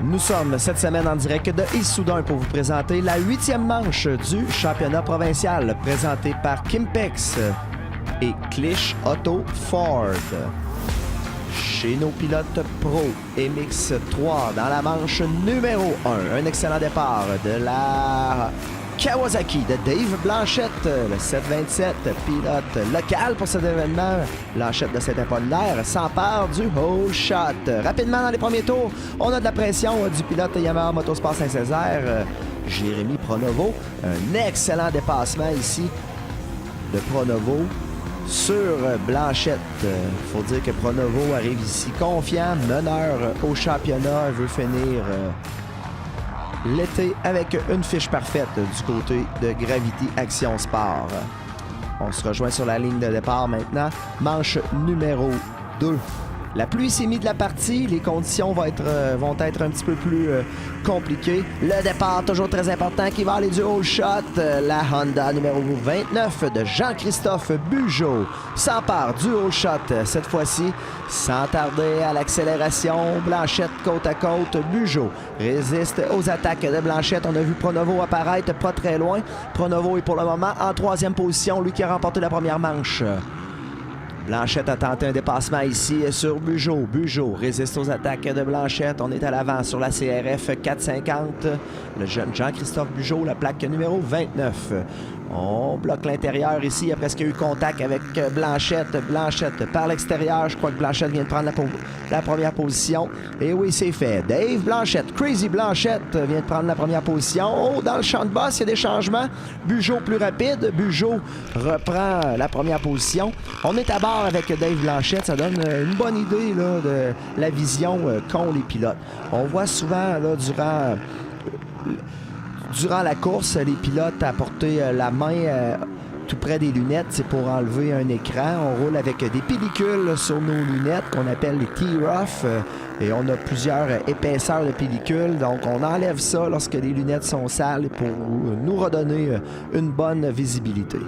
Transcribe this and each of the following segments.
Nous sommes cette semaine en direct de Issoudun pour vous présenter la 8e manche du championnat provincial présenté par Kimpex et Clich Auto Ford. Chez nos pilotes pro MX3 dans la manche numéro 1. Un excellent départ de la Kawasaki de Dave Blanchette, le 727, pilote local pour cet événement. Blanchette de Saint-Apollinaire s'empare du whole shot. Rapidement dans les premiers tours, on a de la pression du pilote Yamaha Motorsport Saint-Césaire, Jérémy Pronovo. Un excellent dépassement ici de Pronovo sur Blanchette. Il faut dire que Pronovo arrive ici confiant, meneur au championnat, veut finir l'été avec une fiche parfaite du côté de Gravity Action Sport. On se rejoint sur la ligne de départ maintenant. Manche numéro 2. La pluie s'est mise de la partie. Les conditions vont être un petit peu plus compliquées. Le départ, toujours très important, qui va aller du whole shot. La Honda numéro 29 de Jean-Christophe Bugeaud s'empare du whole shot. Cette fois-ci, sans tarder à l'accélération. Blanchette côte à côte. Bugeaud résiste aux attaques de Blanchette. On a vu Pronovo apparaître pas très loin. Pronovo est pour le moment en 3e position. Lui qui a remporté la première manche. Blanchette a tenté un dépassement ici sur Bugeaud. Bugeaud résiste aux attaques de Blanchette. On est à l'avant sur la CRF 450. Le jeune Jean-Christophe Bugeaud, la plaque numéro 29. On bloque l'intérieur ici. Il y a presque eu contact avec Blanchette. Blanchette par l'extérieur. Je crois que Blanchette vient de prendre la première position. Et oui, c'est fait. Dave Blanchette, Crazy Blanchette vient de prendre la première position. Oh, dans le champ de boss, il y a des changements. Bugeaud plus rapide. Bugeaud reprend la première position. On est à bord avec Dave Blanchette. Ça donne une bonne idée là, de la vision qu'ont les pilotes. On voit souvent là, durant la course, les pilotes apporter la main tout près des lunettes, c'est pour enlever un écran. On roule avec des pellicules sur nos lunettes qu'on appelle les T-Rough et on a plusieurs épaisseurs de pellicules. Donc, on enlève ça lorsque les lunettes sont sales pour nous redonner une bonne visibilité.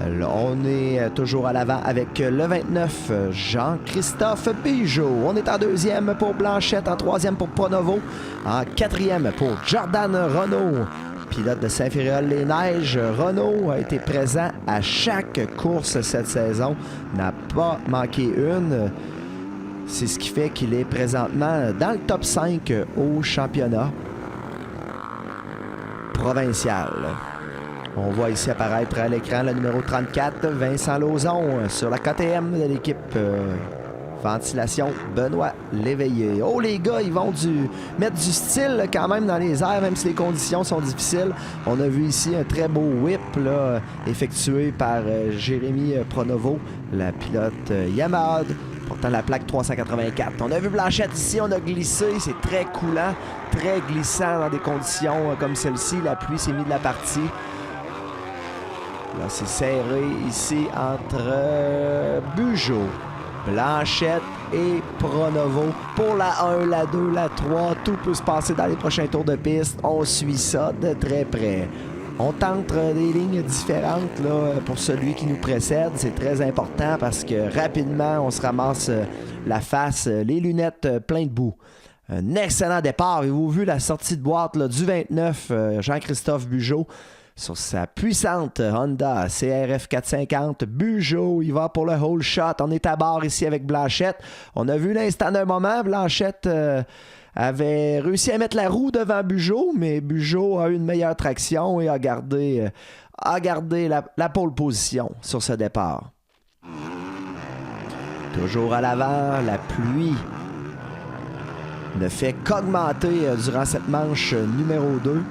Alors, on est toujours à l'avant avec le 29, Jean-Christophe Bugeaud. On est en 2e pour Blanchette, en 3e pour Pronovo, en 4e pour Jordan Renault. Pilote de Saint-Féréol-les-Neiges, Renault a été présent à chaque course cette saison, n'a pas manqué une. C'est ce qui fait qu'il est présentement dans le top 5 au championnat provincial. On voit ici apparaître à l'écran le numéro 34, Vincent Lauzon, sur la KTM de l'équipe Ventilation, Benoît Léveillé. Oh, les gars, ils vont mettre du style quand même dans les airs, même si les conditions sont difficiles. On a vu ici un très beau whip là, effectué par Jérémy Pronovo, la pilote Yamaha, portant la plaque 384. On a vu Blanchette ici, on a glissé, c'est très coulant, très glissant dans des conditions comme celle-ci. La pluie s'est mise de la partie. Là, c'est serré ici entre Bugeaud, Blanchette et Pronovo. Pour la 1, la 2, la 3, tout peut se passer dans les prochains tours de piste. On suit ça de très près. On tente des lignes différentes là, pour celui qui nous précède. C'est très important parce que rapidement, on se ramasse la face, les lunettes plein de boue. Un excellent départ. Avez-vous vu la sortie de boîte là, du 29, Jean-Christophe Bugeaud? Sur sa puissante Honda CRF 450, Bugeaud, il va pour le whole shot. On est à bord ici avec Blanchette. On a vu l'instant d'un moment, Blanchette avait réussi à mettre la roue devant Bugeaud, mais Bugeaud a eu une meilleure traction et a gardé la pole position sur ce départ. Toujours à l'avant, la pluie ne fait qu'augmenter durant cette manche numéro 2.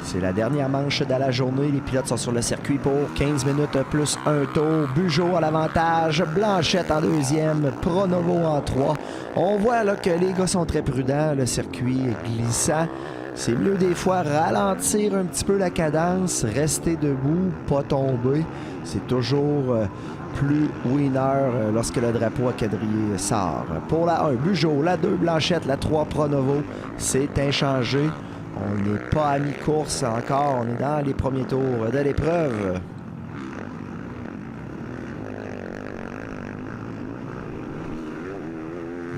C'est la dernière manche de la journée. Les pilotes sont sur le circuit pour 15 minutes plus un tour. Bugeaud à l'avantage, Blanchette en 2e, Pronovo en 3. On voit là, que les gars sont très prudents. Le circuit est glissant. C'est mieux des fois ralentir un petit peu la cadence, rester debout, pas tomber. C'est toujours plus winner lorsque le drapeau à quadrillé sort. Pour la 1, Bugeaud, la 2, Blanchette, la 3, Pronovo. C'est inchangé. On n'est pas à mi-course encore, on est dans les premiers tours de l'épreuve.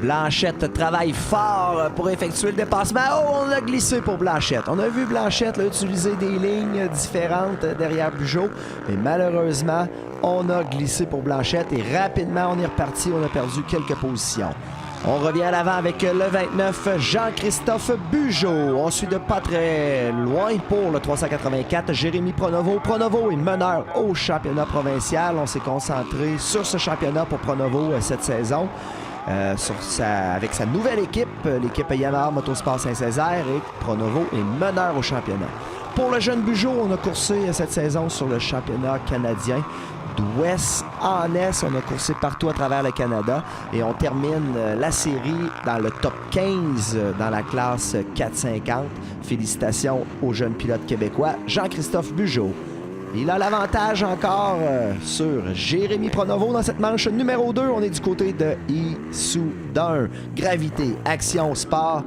Blanchette travaille fort pour effectuer le dépassement. Oh, on a glissé pour Blanchette. On a vu Blanchette là, utiliser des lignes différentes derrière Bugeaud. Mais malheureusement, on a glissé pour Blanchette et rapidement, on est reparti. On a perdu quelques positions. On revient à l'avant avec le 29, Jean-Christophe Bugeaud. On suit de pas très loin pour le 384, Jérémy Pronovo. Pronovo est meneur au championnat provincial. On s'est concentré sur ce championnat pour Pronovo cette saison. Avec sa nouvelle équipe, l'équipe Yamaha Motosport Saint-Césaire, et Pronovo est meneur au championnat. Pour le jeune Bugeaud, on a coursé cette saison sur le championnat canadien. D'ouest en est, on a coursé partout à travers le Canada et on termine la série dans le top 15 dans la classe 450. Félicitations au jeune pilote québécois Jean-Christophe Bugeaud. Il a l'avantage encore sur Jérémy Pronovo dans cette manche numéro 2. On est du côté de Issoudun. Gravité, Action, Sport.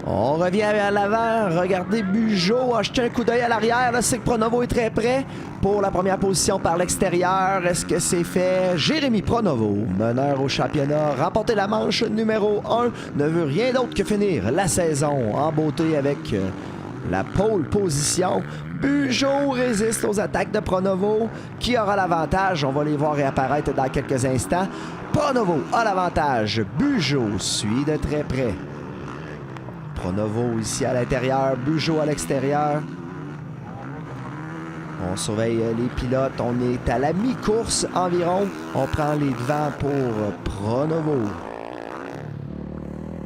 On revient à l'avant. Regardez Bugeaud. A jeté un coup d'œil à l'arrière. Là, c'est que Pronovo est très près pour la première position par l'extérieur. Est-ce que c'est fait? Jérémy Pronovo, meneur au championnat, remporter la manche numéro 1, ne veut rien d'autre que finir la saison en beauté avec la pole position. Bugeaud résiste aux attaques de Pronovo. Qui aura l'avantage? On va les voir réapparaître dans quelques instants. Pronovo a l'avantage. Bugeaud suit de très près. Pronovo ici à l'intérieur, Bugeaud à l'extérieur. On surveille les pilotes. On est à la mi-course environ. On prend les devants pour Pronovo.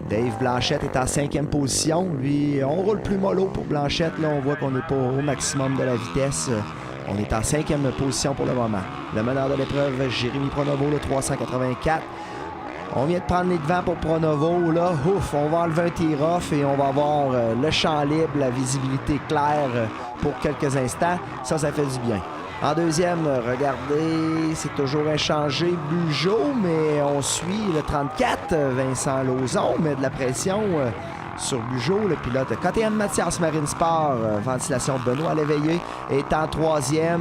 Dave Blanchette est en 5e position. Lui, on roule plus mollo pour Blanchette. Là, on voit qu'on n'est pas au maximum de la vitesse. On est en 5e position pour le moment. Le meneur de l'épreuve, Jérémy Pronovo, le 384. On vient de prendre les devants pour Pronovo. Là, ouf, on va enlever un tir-off et on va avoir le champ libre, la visibilité claire pour quelques instants. Ça fait du bien. En deuxième, regardez, c'est toujours inchangé. Bugeaud, mais on suit le 34, Vincent Lauzon, met de la pression sur Bugeaud. Le pilote KTM Mathias Marine Sport, ventilation Benoît Léveillé, est en 3e.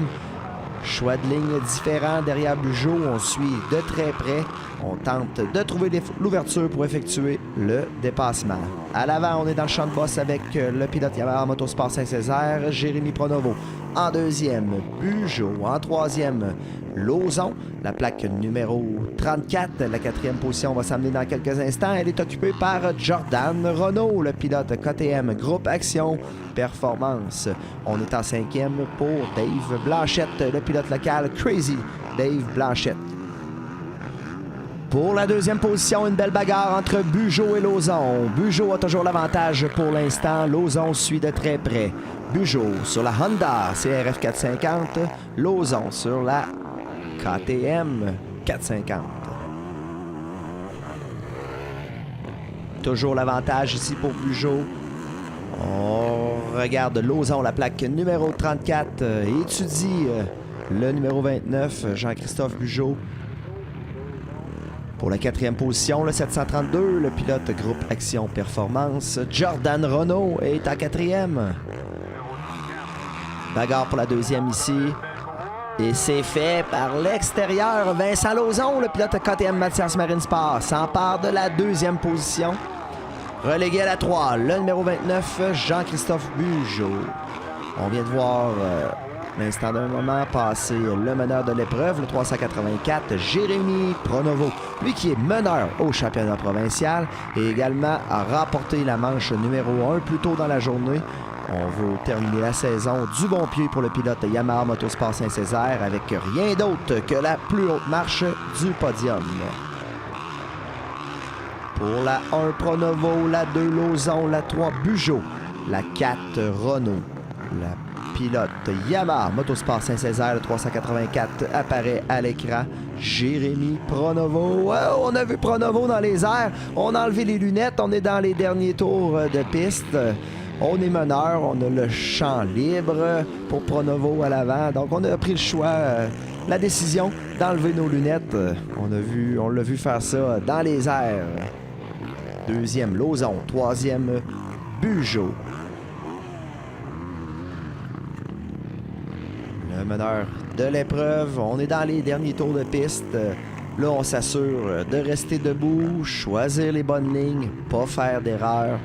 Choix de ligne différent derrière Bugeaud. On suit de très près. On tente de trouver l'ouverture pour effectuer le dépassement. À l'avant, on est dans le champ de bosse avec le pilote Yamaha Motosport Saint-Césaire, Jérémy Pronovo. En deuxième, Bugeaud. En troisième, Lauzon. La plaque numéro 34. La 4e position va s'amener dans quelques instants. Elle est occupée par Jordan Renault, le pilote KTM Groupe Action Performance. On est en 5e pour Dave Blanchette, le pilote local Crazy Dave Blanchette. Pour la 2e position, une belle bagarre entre Bugeaud et Lauzon. Bugeaud a toujours l'avantage pour l'instant. Lauzon suit de très près. Bugeaud sur la Honda CRF 450. Lauzon sur la KTM 450. Toujours l'avantage ici pour Bugeaud. On regarde Lauzon, la plaque numéro 34. Étudie le numéro 29, Jean-Christophe Bugeaud. Pour la 4e position, le 732, le pilote Groupe Action Performance, Jordan Renault est en 4e. Bagarre pour la 2e ici. Et c'est fait par l'extérieur. Vincent Lauzon, le pilote KTM Mathias Marine Sport, s'empare de la 2e position. Relégué à la 3, le numéro 29, Jean-Christophe Bugeaud. On vient de voir l'instant d'un moment passer le meneur de l'épreuve, le 384, Jérémy Pronovo. Lui qui est meneur au championnat provincial et également a remporté la manche numéro 1 plus tôt dans la journée. On veut terminer la saison du bon pied pour le pilote Yamaha Motosport Saint-Césaire avec rien d'autre que la plus haute marche du podium. Pour la 1, Pronovo, la 2, Lauzon, la 3, Bugeaud, la 4, Renault. La pilote Yamaha Motosport Saint-Césaire, le 384, apparaît à l'écran. Jérémy Pronovo. Oh, on a vu Pronovo dans les airs. On a enlevé les lunettes. On est dans les derniers tours de piste. On est meneur. On a le champ libre pour Pronovo à l'avant. Donc, on a pris le choix, la décision d'enlever nos lunettes. On l'a vu faire ça dans les airs. 2e, Lauzon. 3e, Bugeaud. Le meneur de l'épreuve. On est dans les derniers tours de piste. Là, on s'assure de rester debout, choisir les bonnes lignes, pas faire d'erreur.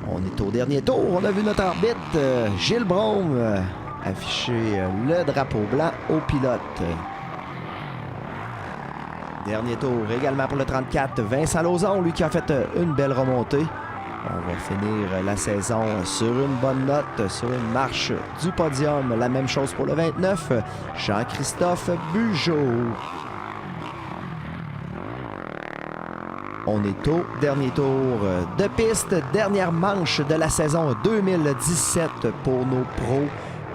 On est au dernier tour. On a vu notre arbitre, Gilles Brome, afficher le drapeau blanc au pilote. Dernier tour également pour le 34, Vincent Lauzon, lui qui a fait une belle remontée. On va finir la saison sur une bonne note, sur une marche du podium. La même chose pour le 29, Jean-Christophe Bugeaud. On est au dernier tour de piste, dernière manche de la saison 2017 pour nos pros.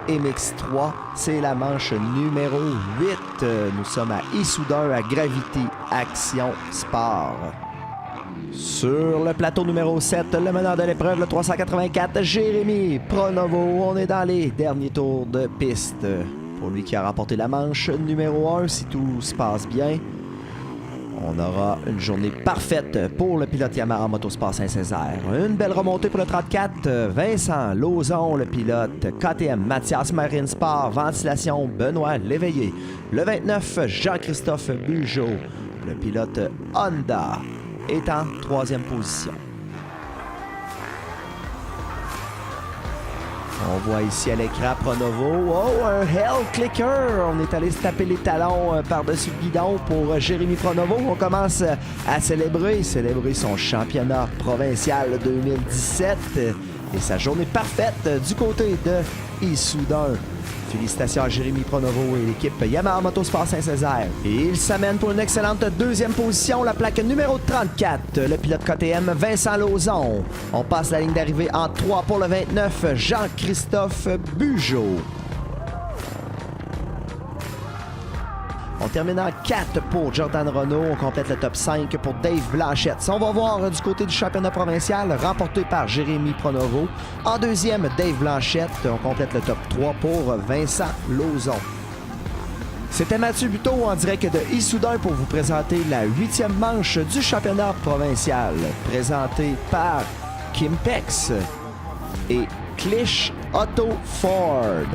MX3, c'est la manche numéro 8. Nous sommes à Issoudun, à Gravity Action Sport. Sur le plateau numéro 7, le meneur de l'épreuve, le 384, Jérémy Pronovo. On est dans les derniers tours de piste. Pour lui qui a remporté la manche numéro 1, si tout se passe bien, on aura une journée parfaite pour le pilote Yamaha Motorsport Saint-Césaire. Une belle remontée pour le 34, Vincent Lauzon, le pilote KTM Mathias Marine Sport, ventilation Benoît Léveillé. Le 29, Jean-Christophe Bugeaud, le pilote Honda, est en troisième position. On voit ici à l'écran Pronovo. Oh, un Hell Clicker! On est allé se taper les talons par-dessus le guidon pour Jérémy Pronovo. On commence à célébrer son championnat provincial 2017 et sa journée parfaite du côté de Issoudun. Félicitations à Jérémy Pronovo et l'équipe Yamaha Motorsport Saint-Césaire. Et il s'amène pour une excellente deuxième position, la plaque numéro 34, le pilote KTM Vincent Lauzon. On passe la ligne d'arrivée en 3 pour le 29, Jean-Christophe Bugeaud. On termine en 4 pour Jordan Renault. On complète le top 5 pour Dave Blanchette. Si on va voir du côté du championnat provincial, remporté par Jérémy Pronovo. En deuxième, Dave Blanchette. On complète le top 3 pour Vincent Lauzon. C'était Mathieu Buteau en direct de Issoudun pour vous présenter la 8e manche du championnat provincial. Présenté par Kimpex et Clich Auto Ford.